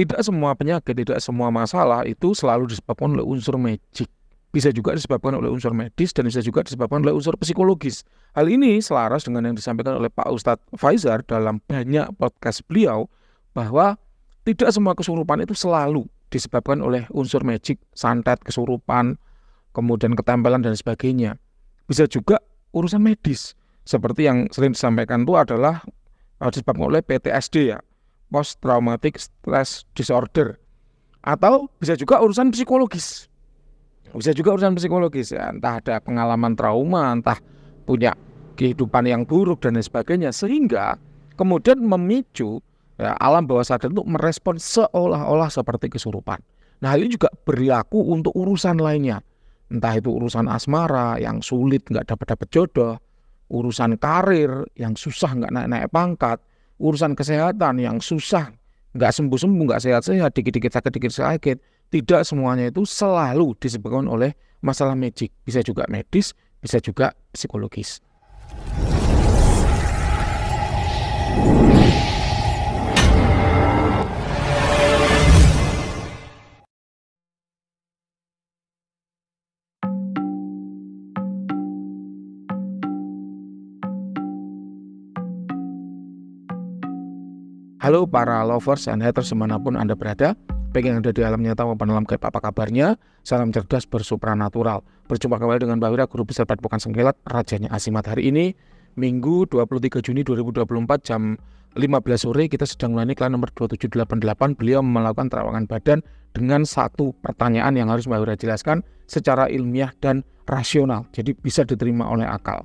Tidak semua penyakit, tidak semua masalah itu selalu disebabkan oleh unsur magic. Bisa juga disebabkan oleh unsur medis dan bisa juga disebabkan oleh unsur psikologis. Hal ini selaras dengan yang disampaikan oleh Pak Ustadz Faizar dalam banyak podcast beliau, bahwa tidak semua kesurupan itu selalu disebabkan oleh unsur magic, santet, kesurupan, kemudian ketempelan dan sebagainya. Bisa juga urusan medis. Seperti yang sering disampaikan itu adalah disebabkan oleh PTSD ya, Post Traumatic Stress Disorder. Atau bisa juga urusan psikologis. Bisa juga urusan psikologis ya, entah ada pengalaman trauma, entah punya kehidupan yang buruk dan lain sebagainya, sehingga kemudian memicu ya, alam bawah sadar untuk merespon seolah-olah seperti kesurupan. Nah, hal ini juga berlaku untuk urusan lainnya. Entah itu urusan asmara yang sulit nggak dapat jodoh, urusan karir yang susah nggak naik-naik pangkat, urusan kesehatan yang susah nggak sembuh-sembuh, nggak sehat-sehat, dikit-dikit sakit, dikit sakit. Tidak semuanya itu selalu disebabkan oleh masalah magic. Bisa juga medis, bisa juga psikologis. Halo para lovers and haters dimanapun Anda berada, baik yang ada di alam nyata maupun alam gaib, apa kabarnya? Salam cerdas bersupranatural. Berjumpa kembali dengan Mbak Wira, Guru Besar Padepokan Sengkelat, Rajanya Asimat. Hari ini, Minggu 23 Juni 2024 jam 15 sore, kita sedang melayani klien nomor 2788. Beliau melakukan terawangan badan dengan satu pertanyaan yang harus Mbak Wira jelaskan secara ilmiah dan rasional, jadi bisa diterima oleh akal.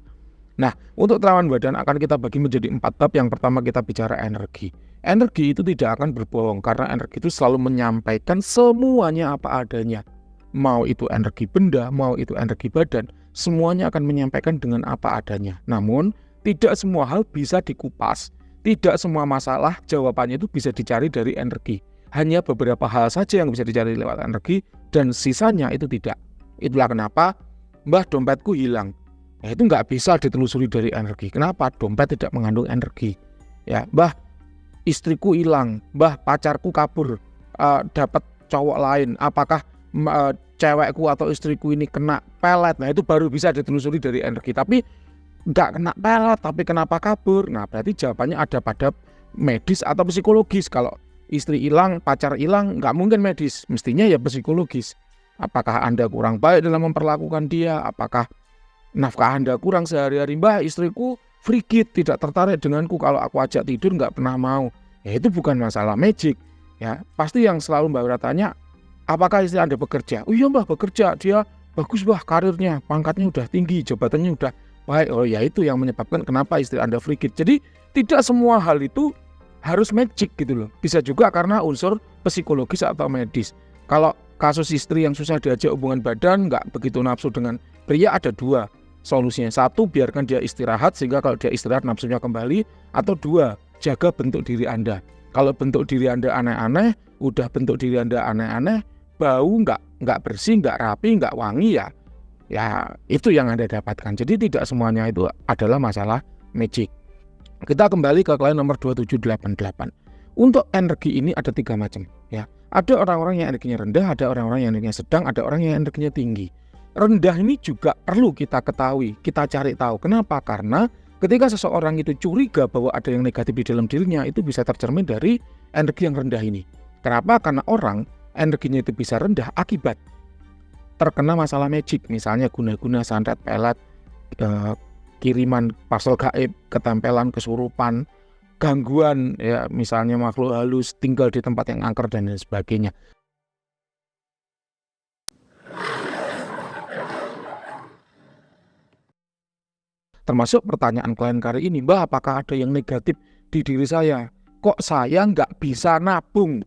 Nah, untuk terawangan badan akan kita bagi menjadi 4 bab. Yang pertama kita bicara energi. Energi itu tidak akan berbohong, karena energi itu selalu menyampaikan semuanya apa adanya. Mau itu energi benda, mau itu energi badan, semuanya akan menyampaikan dengan apa adanya. Namun, tidak semua hal bisa dikupas. Tidak semua masalah jawabannya itu bisa dicari dari energi. Hanya beberapa hal saja yang bisa dicari lewat energi, dan sisanya itu tidak. Itulah kenapa, Mbah, dompetku hilang. Ya, itu nggak bisa ditelusuri dari energi. Kenapa? Dompet tidak mengandung energi. Ya, Mbah, istriku hilang, Mbah, pacarku kabur, dapat cowok lain, apakah cewekku atau istriku ini kena pelet? Nah, itu baru bisa ditelusuri dari energi. Tapi nggak kena pelet, tapi kenapa kabur? Nah, berarti jawabannya ada pada medis atau psikologis. Kalau istri hilang, pacar hilang, nggak mungkin medis, mestinya ya psikologis. Apakah Anda kurang baik dalam memperlakukan dia? Apakah nafkah Anda kurang sehari-hari? Mbah, istriku frigid, tidak tertarik denganku, kalau aku ajak tidur nggak pernah mau. Ya, itu bukan masalah magic. Ya, pasti yang selalu Mbak Wira tanya, apakah istri Anda bekerja? Oh iya Mbah, bekerja, dia bagus Mbah karirnya, pangkatnya udah tinggi, jabatannya udah baik. Oh ya, itu yang menyebabkan kenapa istri Anda frigid. Jadi tidak semua hal itu harus magic gitu loh. Bisa juga karena unsur psikologis atau medis. Kalau kasus istri yang susah diajak hubungan badan, nggak begitu nafsu dengan pria, ada dua solusinya. Satu, biarkan dia istirahat, sehingga kalau dia istirahat nafsunya kembali. Atau dua, jaga bentuk diri Anda. Kalau bentuk diri Anda aneh-aneh, udah bentuk diri Anda aneh-aneh, bau nggak bersih, nggak rapi, nggak wangi, ya itu yang Anda dapatkan. Jadi tidak semuanya itu adalah masalah magic. Kita kembali ke klien nomor 2788. Untuk energi ini ada 3 macam ya. Ada orang-orang yang energinya rendah, ada orang-orang yang energinya sedang, ada orang yang energinya tinggi. Rendah ini juga perlu kita ketahui, kita cari tahu. Kenapa? Karena ketika seseorang itu curiga bahwa ada yang negatif di dalam dirinya, itu bisa tercermin dari energi yang rendah ini. Kenapa? Karena orang energinya itu bisa rendah akibat terkena masalah magic, misalnya guna-guna, santet, pelet, kiriman parcel gaib, ketempelan, kesurupan, gangguan, ya misalnya makhluk halus tinggal di tempat yang angker dan lain sebagainya. Termasuk pertanyaan klien kali ini, Mbah, apakah ada yang negatif di diri saya? Kok saya nggak bisa nabung?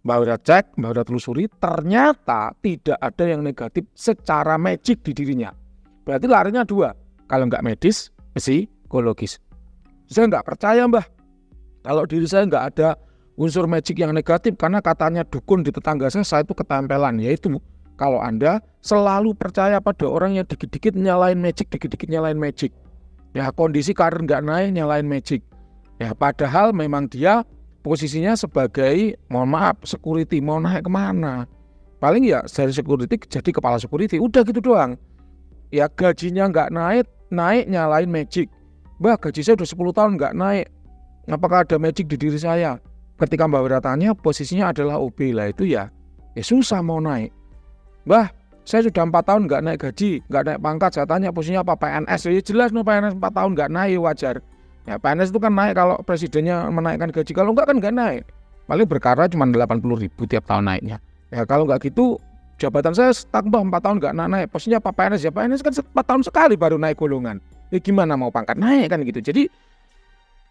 Mbak udah cek, Mbak udah telusuri, ternyata tidak ada yang negatif secara magic di dirinya. Berarti larinya 2, kalau nggak medis, psikologis. Saya nggak percaya, Mbah, kalau diri saya nggak ada unsur magic yang negatif, karena katanya dukun di tetangga saya itu ketempelan. Yaitu kalau Anda selalu percaya pada orang yang dikit-dikit nyalain magic, dikit-dikit nyalain magic. Ya, kondisi karir nggak naik, nyalain magic. Ya, padahal memang dia posisinya sebagai, mohon maaf, security. Mau naik kemana? Paling ya dari security jadi kepala security, udah gitu doang. Ya gajinya nggak naik nyalain magic. Mbah, gaji saya udah 10 tahun nggak naik, apakah ada magic di diri saya? Ketika Mbak Wira tanya, posisinya adalah OB lah, itu ya susah mau naik. Mbah, saya sudah 4 tahun nggak naik gaji, nggak naik pangkat. Saya tanya posisinya apa? PNS. Ya jelas no, PNS 4 tahun nggak naik, wajar. Ya PNS itu kan naik kalau presidennya menaikkan gaji, kalau enggak kan nggak naik. Paling berkara cuma 80.000 tiap tahun naiknya. Ya kalau nggak gitu, jabatan saya stuck, Mbah, 4 tahun nggak naik. Posisinya apa? PNS. Ya PNS kan 4 tahun sekali baru naik golongan. Ya gimana mau pangkat naik kan gitu. Jadi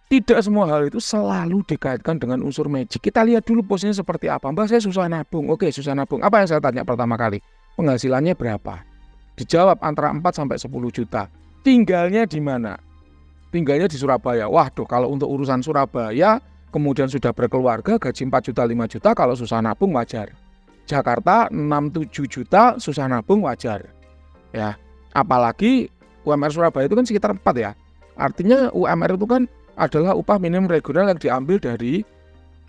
tidak semua hal itu selalu dikaitkan dengan unsur magic. Kita lihat dulu posisinya seperti apa. Mbah, saya susah nabung. Oke, susah nabung. Apa yang saya tanya pertama kali? Penghasilannya berapa? Dijawab antara 4 sampai 10 juta. Tinggalnya di mana? Tinggalnya di Surabaya. Waduh, kalau untuk urusan Surabaya, kemudian sudah berkeluarga, gaji 4 juta, 5 juta, kalau susah nabung wajar. Jakarta 6-7 juta, susah nabung wajar. Ya, apalagi UMR Surabaya itu kan sekitar 4 ya. Artinya UMR itu kan adalah upah minimum regional yang diambil dari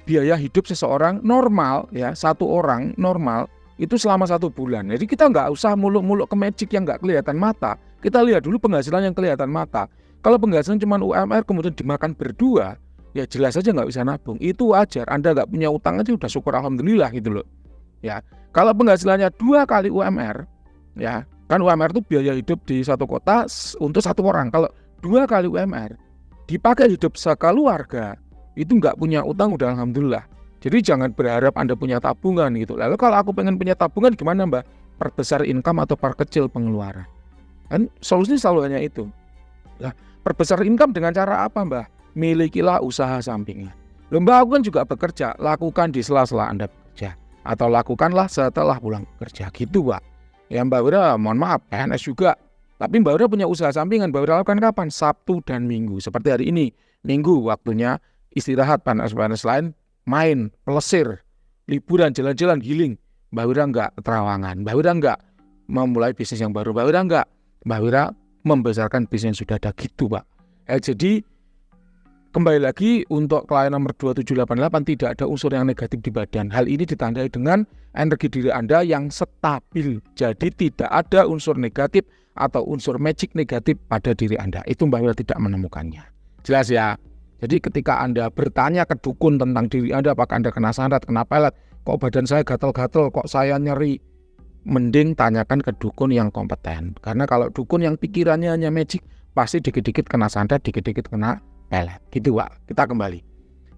biaya hidup seseorang normal, ya, satu orang normal itu selama 1 bulan. Jadi kita nggak usah muluk-muluk ke magic yang nggak kelihatan mata. Kita lihat dulu penghasilan yang kelihatan mata. Kalau penghasilan cuma UMR kemudian dimakan berdua, ya jelas saja nggak bisa nabung. Itu wajar. Anda nggak punya utang aja udah syukur alhamdulillah gitu loh. Ya, kalau penghasilannya 2 kali UMR, ya kan UMR itu biaya hidup di satu kota untuk 1 orang. Kalau 2 kali UMR dipakai hidup sekeluarga, itu nggak punya utang udah alhamdulillah. Jadi jangan berharap Anda punya tabungan gitu. Lalu kalau aku pengen punya tabungan gimana, Mbak? Perbesar income atau perkecil pengeluaran? Kan solusinya selalu hanya itu. Nah, perbesar income dengan cara apa, Mbak? Milikilah usaha sampingan. Loh, Mbak, aku kan juga bekerja. Lakukan di sela-sela Anda bekerja. Atau lakukanlah setelah pulang bekerja gitu, Pak. Ya Mbak Wira, mohon maaf, PNS juga. Tapi Mbak Wira punya usaha sampingan. Mbak Wira lakukan kapan? Sabtu dan Minggu. Seperti hari ini. Minggu waktunya istirahat, PNS-PNS lain main, pelesir, liburan, jalan-jalan, healing. Mbak Wira enggak terawangan. Mbak Wira enggak memulai bisnis yang baru. Mbak Wira enggak. Mbak Wira membesarkan bisnis yang sudah ada gitu, Pak. Jadi kembali lagi untuk klien nomor 2788 tidak ada unsur yang negatif di badan. Hal ini ditandai dengan energi diri Anda yang stabil. Jadi tidak ada unsur negatif atau unsur magic negatif pada diri Anda. Itu Mbak Wira tidak menemukannya. Jelas ya? Jadi ketika Anda bertanya ke dukun tentang diri Anda, apakah Anda kena santet, kena pelet, kok badan saya gatal-gatal, kok saya nyeri, mending tanyakan ke dukun yang kompeten. Karena kalau dukun yang pikirannya hanya magic, pasti dikit-dikit kena santet, dikit-dikit kena pelet. Gitu, Pak. Kita kembali.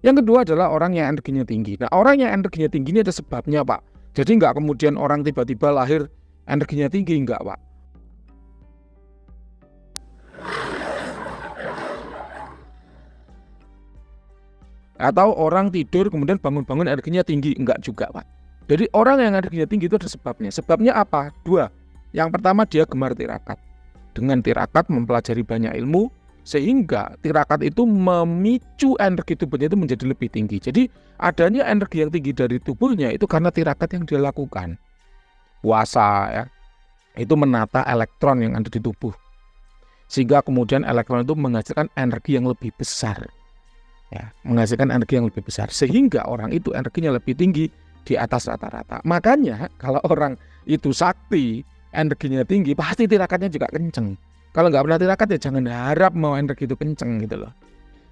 Yang kedua adalah orang yang energinya tinggi. Nah, orang yang energinya tinggi ini ada sebabnya, Pak. Jadi nggak kemudian orang tiba-tiba lahir energinya tinggi, nggak, Pak. Atau orang tidur kemudian bangun-bangun energinya tinggi, enggak juga, Pak. Jadi orang yang energinya tinggi itu ada sebabnya. Sebabnya apa? 2. Yang pertama, dia gemar tirakat. Dengan tirakat mempelajari banyak ilmu, sehingga tirakat itu memicu energi tubuhnya itu menjadi lebih tinggi. Jadi adanya energi yang tinggi dari tubuhnya itu karena tirakat yang dia lakukan. Puasa ya, itu menata elektron yang ada di tubuh. Sehingga kemudian elektron itu menghasilkan energi yang lebih besar. Ya, menghasilkan energi yang lebih besar sehingga orang itu energinya lebih tinggi di atas rata-rata. Makanya kalau orang itu sakti, energinya tinggi, pasti tirakatnya juga kenceng. Kalau nggak pernah tirakat ya jangan harap mau energi itu kenceng gitu loh.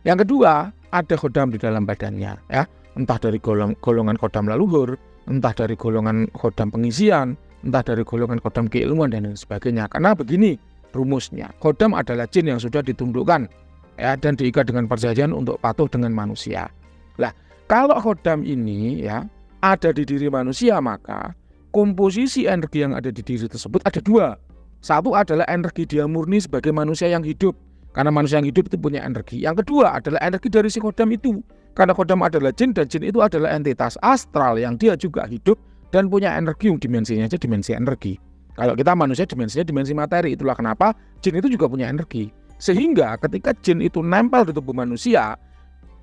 Yang kedua, ada khodam di dalam badannya ya, entah dari golongan khodam leluhur, entah dari golongan khodam pengisian, entah dari golongan khodam keilmuan dan lain sebagainya. Karena begini rumusnya, khodam adalah jin yang sudah ditundukkan ya dan diikat dengan perjanjian untuk patuh dengan manusia. Lah, kalau khodam ini ya ada di diri manusia, maka komposisi energi yang ada di diri tersebut ada 2. Satu adalah energi dia murni sebagai manusia yang hidup, karena manusia yang hidup itu punya energi. Yang kedua adalah energi dari si khodam itu, karena khodam adalah jin dan jin itu adalah entitas astral yang dia juga hidup dan punya energi yang dimensinya aja dimensi energi. Kalau kita manusia dimensinya dimensi materi. Itulah kenapa jin itu juga punya energi. Sehingga ketika jin itu nempel di tubuh manusia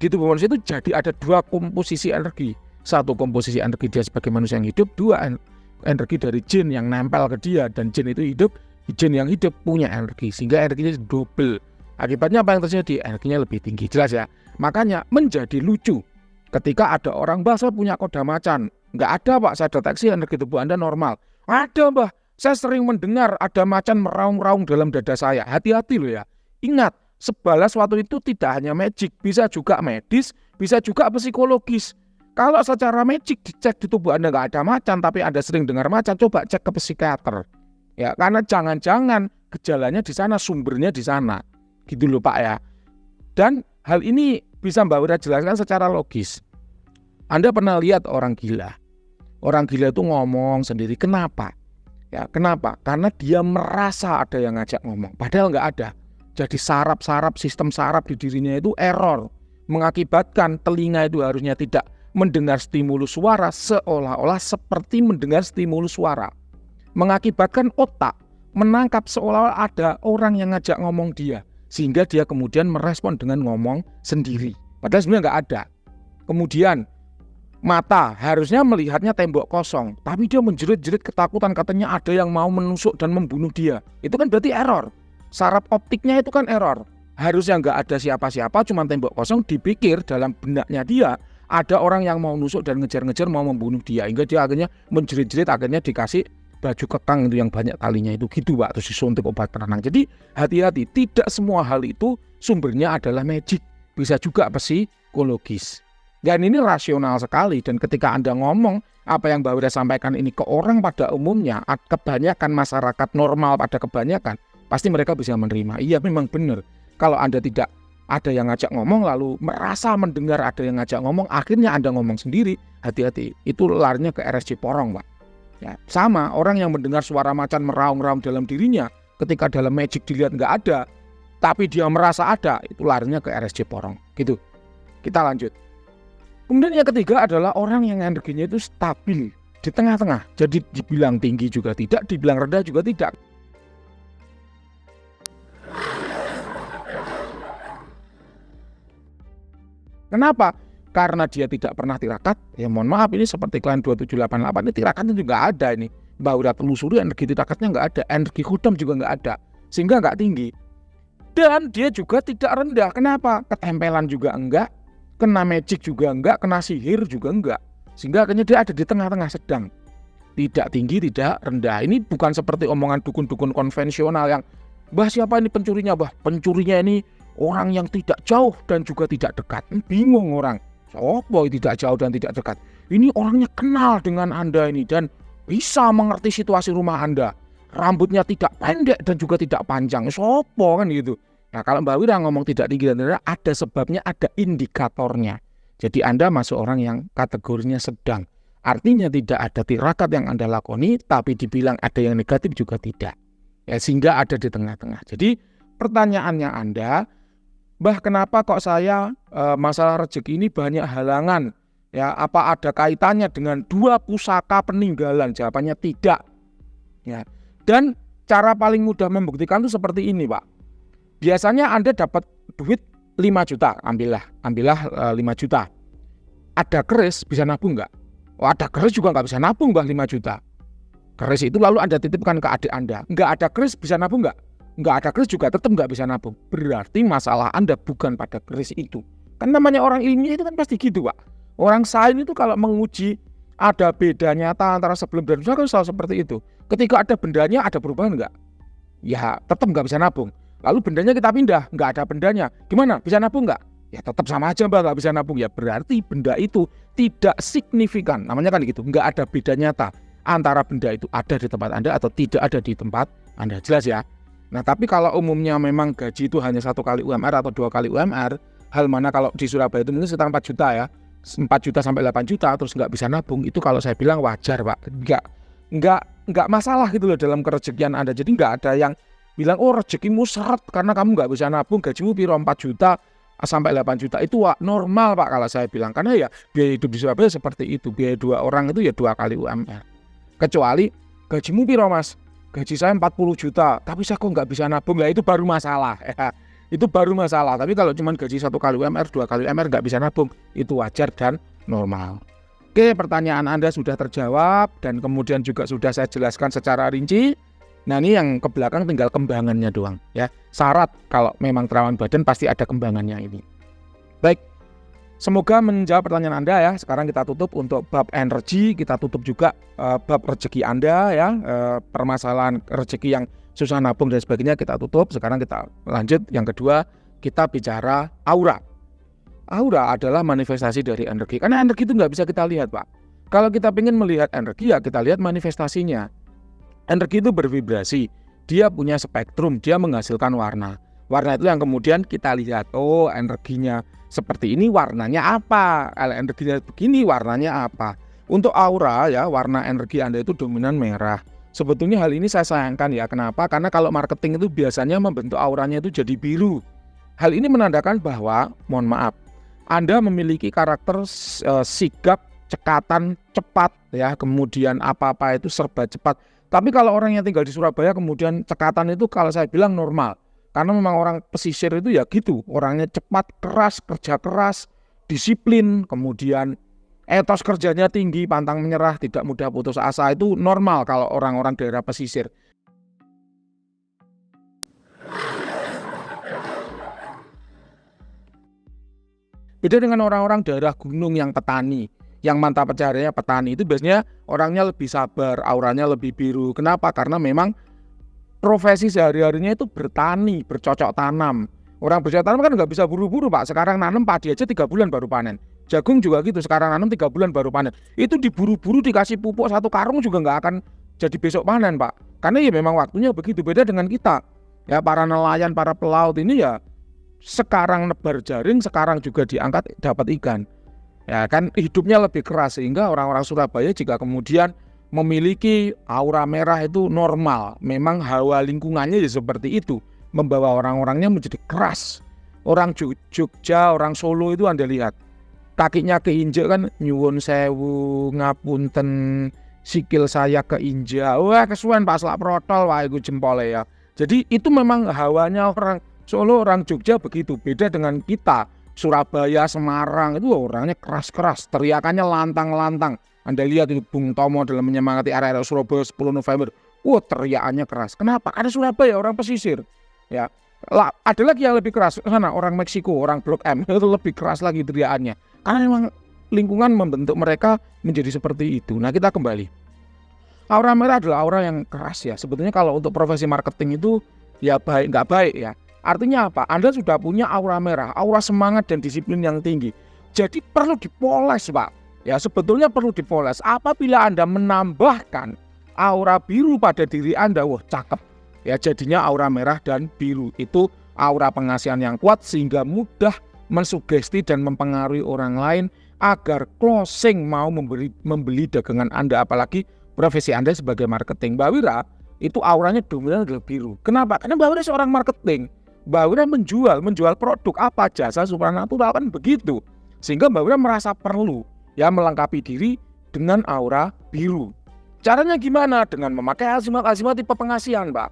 itu jadi ada 2 komposisi energi. Satu komposisi energi dia sebagai manusia yang hidup, 2 energi dari jin yang nempel ke dia, dan jin itu hidup, jin yang hidup punya energi sehingga energinya double. Akibatnya apa yang terjadi? Energinya lebih tinggi. Jelas ya? Makanya menjadi lucu Ketika ada orang, "Mbah, saya punya koda macan." Nggak ada, Pak, saya deteksi energi tubuh Anda normal. "Ada, Mbah, saya sering mendengar ada macan meraung-raung dalam dada saya." Hati-hati loh ya. Ingat, sebalas waktu itu tidak hanya magic, bisa juga medis, bisa juga psikologis. Kalau secara magic dicek di tubuh Anda nggak ada macan, tapi Anda sering dengar macan, coba cek ke psikiater. Ya, karena jangan-jangan gejalanya di sana, sumbernya di sana. Gitu loh, Pak ya. Dan hal ini bisa Mbak Wira jelaskan secara logis. Anda pernah lihat orang gila? Orang gila itu ngomong sendiri. Kenapa? Ya, kenapa? Karena dia merasa ada yang ngajak ngomong. Padahal nggak ada. Jadi saraf-saraf, sistem saraf di dirinya itu error. Mengakibatkan telinga itu harusnya tidak mendengar stimulus suara seolah-olah seperti mendengar stimulus suara. Mengakibatkan otak menangkap seolah-olah ada orang yang ngajak ngomong dia. Sehingga dia kemudian merespon dengan ngomong sendiri. Padahal sebenarnya nggak ada. Kemudian mata harusnya melihatnya tembok kosong, tapi dia menjerit-jerit ketakutan, katanya ada yang mau menusuk dan membunuh dia. Itu kan berarti error. Saraf optiknya itu kan error. Harusnya nggak ada siapa-siapa, cuma tembok kosong. Dipikir dalam benaknya dia ada orang yang mau nusuk dan ngejar-ngejar mau membunuh dia. Hingga dia akhirnya menjerit-jerit, akhirnya dikasih baju kekang itu yang banyak talinya itu gitu, Pak, terus disuntik obat penenang. Jadi hati-hati, tidak semua hal itu sumbernya adalah magic, bisa juga psikologis. Dan ini rasional sekali. Dan ketika Anda ngomong apa yang Mbak Wira sampaikan ini ke orang pada umumnya, kebanyakan masyarakat normal pada kebanyakan, pasti mereka bisa menerima. Iya, memang benar. Kalau Anda tidak ada yang ngajak ngomong lalu merasa mendengar ada yang ngajak ngomong, akhirnya Anda ngomong sendiri, hati-hati, itu larinya ke RSC porong, Pak. Ya, sama orang yang mendengar suara macan meraung-raung dalam dirinya, ketika dalam magic dilihat nggak ada, tapi dia merasa ada, itu larinya ke RSC porong. Gitu. Kita lanjut. Kemudian yang ketiga adalah orang yang energinya itu stabil di tengah-tengah. Jadi dibilang tinggi juga tidak, dibilang rendah juga tidak. Kenapa? Karena dia tidak pernah tirakat. Ya mohon maaf, ini seperti klien 2788 ini tirakatnya juga ada ini. Mbak Wira telusuri energi tirakatnya nggak ada, energi khudam juga nggak ada, sehingga nggak tinggi. Dan dia juga tidak rendah. Kenapa? Ketempelan juga enggak, kena magic juga enggak, kena sihir juga enggak. Sehingga akhirnya dia ada di tengah-tengah sedang. Tidak tinggi, tidak rendah. Ini bukan seperti omongan dukun-dukun konvensional yang, "Mbah, siapa ini pencurinya, Mbah? Pencurinya ini orang yang tidak jauh dan juga tidak dekat." Bingung orang. Sopo tidak jauh dan tidak dekat. Ini orangnya kenal dengan Anda ini dan bisa mengerti situasi rumah Anda. Rambutnya tidak pendek dan juga tidak panjang. Sopo kan gitu. Nah, kalau Mbak Wira ngomong tidak tinggi dan rendah, ada sebabnya, ada indikatornya. Jadi Anda masuk orang yang kategorinya sedang. Artinya tidak ada tirakat yang Anda lakoni, tapi dibilang ada yang negatif juga tidak. Ya, sehingga ada di tengah-tengah. Jadi pertanyaannya Anda, "Mbah, kenapa kok saya masalah rezeki ini banyak halangan? Ya, apa ada kaitannya dengan 2 pusaka peninggalan?" Jawabannya tidak. Ya. Dan cara paling mudah membuktikan itu seperti ini, Pak. Biasanya Anda dapat duit 5 juta, ambillah 5 juta. Ada keris, bisa nabung nggak? Oh, ada keris juga nggak bisa nabung, Mbah, 5 juta. Keris itu lalu Anda titipkan ke adik Anda. Nggak ada keris, bisa nabung nggak? Nggak ada keris juga tetap nggak bisa nabung. Berarti masalah Anda bukan pada keris itu. Kan namanya orang ilmiah itu kan pasti gitu, Pak. Orang sains itu kalau menguji ada beda nyata antara sebelum dan sesudah kan selalu seperti itu. Ketika ada bendanya, ada perubahan nggak? Ya tetap nggak bisa nabung. Lalu bendanya kita pindah, nggak ada bendanya. Gimana? Bisa nabung nggak? Ya tetap sama aja, Mbak, nggak bisa nabung. Ya berarti benda itu tidak signifikan. Namanya kan gitu, nggak ada beda nyata antara benda itu ada di tempat Anda atau tidak ada di tempat Anda. Jelas ya? Nah, tapi kalau umumnya memang gaji itu hanya 1 kali UMR atau 2 kali UMR, hal mana kalau di Surabaya itu mungkin sekitar 4 juta ya, 4 juta sampai 8 juta terus nggak bisa nabung, itu kalau saya bilang wajar, Pak. Nggak masalah gitu loh dalam kerezekian Anda. Jadi nggak ada yang bilang, "Oh, rezekimu seret karena kamu nggak bisa nabung, gajimu piro 4 juta sampai 8 juta." Itu normal, Pak, kalau saya bilang. Karena ya biaya hidup di Surabaya seperti itu. Biaya 2 orang itu ya 2 kali UMR. Kecuali gajimu piro, Mas? Gaji saya 40 juta, tapi saya kok nggak bisa nabung. Ya itu baru masalah. Ya, itu baru masalah. Tapi kalau cuma gaji 1 kali UMR, 2 kali UMR nggak bisa nabung, itu wajar dan normal. Oke, pertanyaan Anda sudah terjawab dan kemudian juga sudah saya jelaskan secara rinci. Nah, ini yang ke belakang tinggal kembangannya doang ya. Syarat kalau memang terawan badan pasti ada kembangannya ini. Baik. Semoga menjawab pertanyaan Anda ya. Sekarang kita tutup untuk bab energi, kita tutup juga bab rezeki Anda ya, permasalahan rezeki yang susah nabung dan sebagainya kita tutup. Sekarang kita lanjut yang kedua, kita bicara aura. Aura adalah manifestasi dari energi. Karena energi itu nggak bisa kita lihat, Pak. Kalau kita ingin melihat energi ya kita lihat manifestasinya. Energi itu bervibrasi, dia punya spektrum, dia menghasilkan warna. Warna itu yang kemudian kita lihat, oh energinya seperti ini, warnanya apa? Energinya begini, warnanya apa? Untuk aura ya, warna energi Anda itu dominan merah. Sebetulnya hal ini saya sayangkan ya, kenapa? Karena kalau marketing itu biasanya membentuk auranya itu jadi biru. Hal ini menandakan bahwa, mohon maaf, Anda memiliki karakter sigap, cekatan, cepat ya, kemudian apa-apa itu serba cepat. Tapi kalau orang yang tinggal di Surabaya kemudian cekatan itu kalau saya bilang normal. Karena memang orang pesisir itu ya gitu, orangnya cepat, keras, kerja keras, disiplin, kemudian etos kerjanya tinggi, pantang menyerah, tidak mudah putus asa, itu normal kalau orang-orang daerah pesisir. Beda dengan orang-orang daerah gunung yang petani, yang mata pencahariannya petani, itu biasanya orangnya lebih sabar, auranya lebih biru. Kenapa? Karena memang profesi sehari-harinya itu bertani, bercocok tanam. Orang bercocok tanam kan nggak bisa buru-buru, Pak. Sekarang nanam padi aja 3 bulan baru panen. Jagung juga gitu, sekarang nanam 3 bulan baru panen. Itu diburu-buru dikasih pupuk 1 karung juga nggak akan jadi besok panen, Pak. Karena ya memang waktunya begitu, beda dengan kita. Ya para nelayan, para pelaut ini ya sekarang nebar jaring, sekarang juga diangkat dapat ikan. Ya kan hidupnya lebih keras, sehingga orang-orang Surabaya jika kemudian memiliki aura merah itu normal. Memang hawa lingkungannya ya seperti itu, membawa orang-orangnya menjadi keras. Orang Jogja, orang Solo itu Anda lihat, kakinya keinjek kan, nyuwun sewu, ngapunten, sikil saya keinjak. Wah kesuwen Pak selak protol, wah itu jempolnya ya. Jadi itu memang hawanya orang Solo, orang Jogja begitu. Beda dengan kita, Surabaya, Semarang, itu orangnya keras-keras, teriakannya lantang-lantang. Anda lihat itu Bung Tomo dalam menyemangati area Surabaya 10 November. Teriakannya keras. Kenapa? Karena Surabaya orang pesisir. Ya, ada lagi yang lebih keras. Sana orang Meksiko, orang Blok M itu lebih keras lagi teriakannya. Karena memang lingkungan membentuk mereka menjadi seperti itu. Nah, kita kembali. Aura merah adalah aura yang keras ya. Sebetulnya kalau untuk profesi marketing itu ya baik nggak baik ya. Artinya apa? Anda sudah punya aura merah, aura semangat dan disiplin yang tinggi. Jadi perlu dipoles, Pak. Ya sebetulnya perlu dipoles. Apabila Anda menambahkan aura biru pada diri Anda, wah cakep. Ya jadinya aura merah dan biru. Itu aura pengasihan yang kuat sehingga mudah mensugesti dan mempengaruhi orang lain agar closing mau membeli dagangan Anda. Apalagi profesi Anda sebagai marketing. Mbak Wira itu auranya dominan adalah biru. Kenapa? Karena Mbak Wira seorang marketing. Mbak Wira menjual produk apa, jasa supranatural kan begitu. Sehingga Mbak Wira merasa perlu ya melengkapi diri dengan aura biru. Caranya gimana? Dengan memakai azimat-azimat tipe pengasihan, Pak.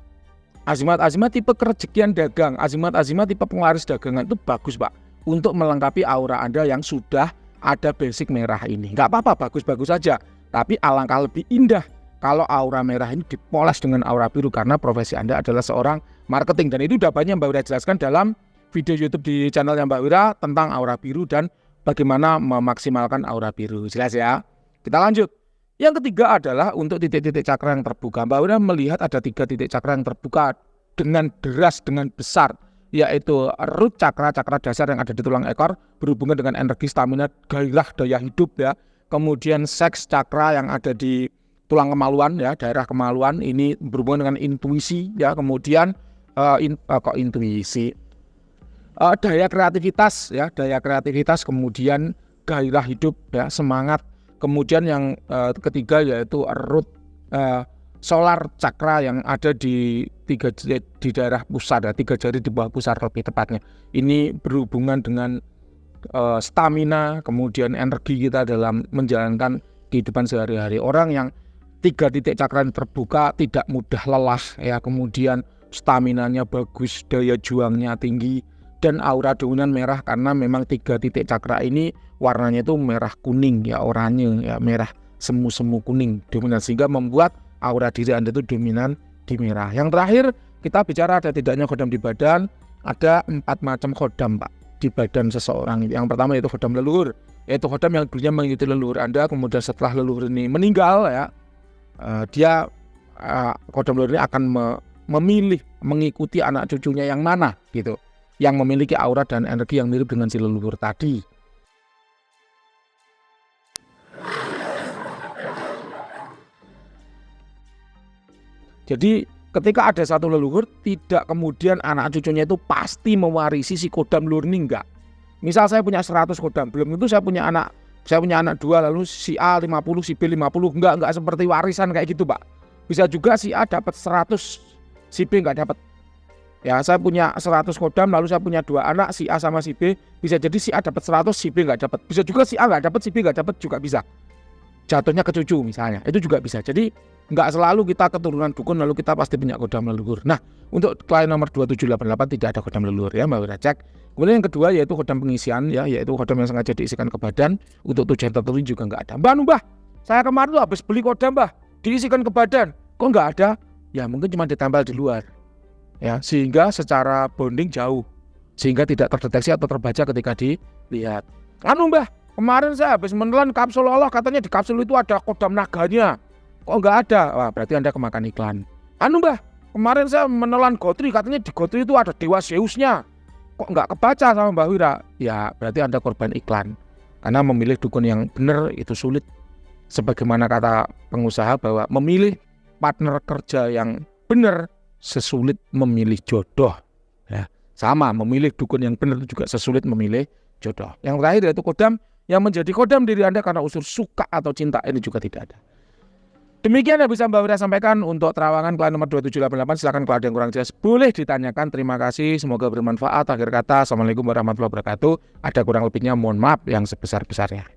Azimat-azimat tipe kerejekian dagang, azimat-azimat tipe penglaris dagangan itu bagus, Pak, untuk melengkapi aura Anda yang sudah ada basic merah ini. Nggak apa-apa, bagus-bagus saja. Tapi alangkah lebih indah kalau aura merah ini dipoles dengan aura biru, karena profesi Anda adalah seorang marketing. Dan itu udah banyak Mbak Wira jelaskan dalam video YouTube di channelnya Mbak Wira tentang aura biru dan bagaimana memaksimalkan aura biru. Jelas ya? Kita lanjut. Yang ketiga adalah untuk titik-titik cakra yang terbuka. Mbak Wira melihat ada 3 titik cakra yang terbuka dengan deras, dengan besar, yaitu root cakra, cakra dasar yang ada di tulang ekor, berhubungan dengan energi, stamina, gairah, daya hidup ya. Kemudian seks cakra yang ada di tulang kemaluan ya, daerah kemaluan, ini berhubungan dengan intuisi ya. Kemudian intuisi, daya kreativitas ya, daya kreativitas, kemudian gairah hidup ya, semangat. Kemudian yang ketiga yaitu root solar cakra yang ada di daerah pusar ya, 3 jari di bawah pusar lebih tepatnya. Ini berhubungan dengan stamina, kemudian energi kita dalam menjalankan kehidupan sehari-hari. Orang yang 3 titik cakra yang terbuka tidak mudah lelah ya, kemudian staminanya bagus, daya juangnya tinggi, dan aura dominan merah karena memang 3 titik cakra ini warnanya itu merah kuning ya, oranye ya, merah semu-semu kuning dominan, sehingga membuat aura diri Anda itu dominan di merah. Yang terakhir kita bicara ada tidaknya khodam di badan. Ada 4 macam khodam, Pak. di badan seseorang. Yang pertama yaitu khodam leluhur, yaitu khodam yang dulunya mengikuti leluhur Anda, kemudian setelah leluhur ini meninggal ya, khodam leluhur ini akan memilih mengikuti anak cucunya yang mana gitu, yang memiliki aura dan energi yang mirip dengan si leluhur tadi. Jadi ketika ada satu leluhur, tidak kemudian anak cucunya itu pasti mewarisi si khodam leluhur ini, enggak. Misal saya punya 100 khodam, belum tentu saya punya anak 2, lalu si A 50, si B 50, enggak seperti warisan kayak gitu, Pak. Bisa juga si A dapat 100, si B enggak dapat. Ya, saya punya 100 khodam, lalu saya punya 2 anak, si A sama si B, bisa jadi si A dapat 100, si B enggak dapat. Bisa juga si A enggak dapat, si B enggak dapat, juga bisa. Jatuhnya ke cucu misalnya, itu juga bisa. Jadi nggak selalu kita keturunan dukun lalu kita pasti punya khodam leluhur. Nah, untuk klien nomor 2788 tidak ada khodam leluhur ya, Mbak Wira cek. Kemudian yang kedua yaitu khodam pengisian ya, yaitu khodam yang sengaja diisikan ke badan untuk tujuan tertentu juga nggak ada. Mbah, saya kemarin tuh habis beli khodam, Mbah, diisikan ke badan, kok nggak ada? Ya mungkin cuma ditempel di luar ya, sehingga secara bonding jauh, sehingga tidak terdeteksi atau terbaca ketika dilihat. Mbah, kemarin saya habis menelan kapsul Allah, katanya di kapsul itu ada khodam naganya, kok nggak ada? Wah, berarti Anda kemakan iklan. Mbah, kemarin saya menelan gotri, katanya di gotri itu ada dewa Zeusnya, kok nggak kebaca sama Mbak Wira? Ya berarti Anda korban iklan. Karena memilih dukun yang benar itu sulit. Sebagaimana kata pengusaha bahwa memilih partner kerja yang benar sesulit memilih jodoh ya. Sama, memilih dukun yang benar itu juga sesulit memilih jodoh. Yang terakhir yaitu khodam yang menjadi khodam diri Anda karena unsur suka atau cinta, ini juga tidak ada. Demikian yang bisa Mbak Wira sampaikan untuk terawangan klien nomor 2788. Silakan kalau ada yang kurang jelas boleh ditanyakan. Terima kasih, semoga bermanfaat. Akhir kata, Assalamualaikum warahmatullahi wabarakatuh. Ada kurang lebihnya mohon maaf yang sebesar-besarnya.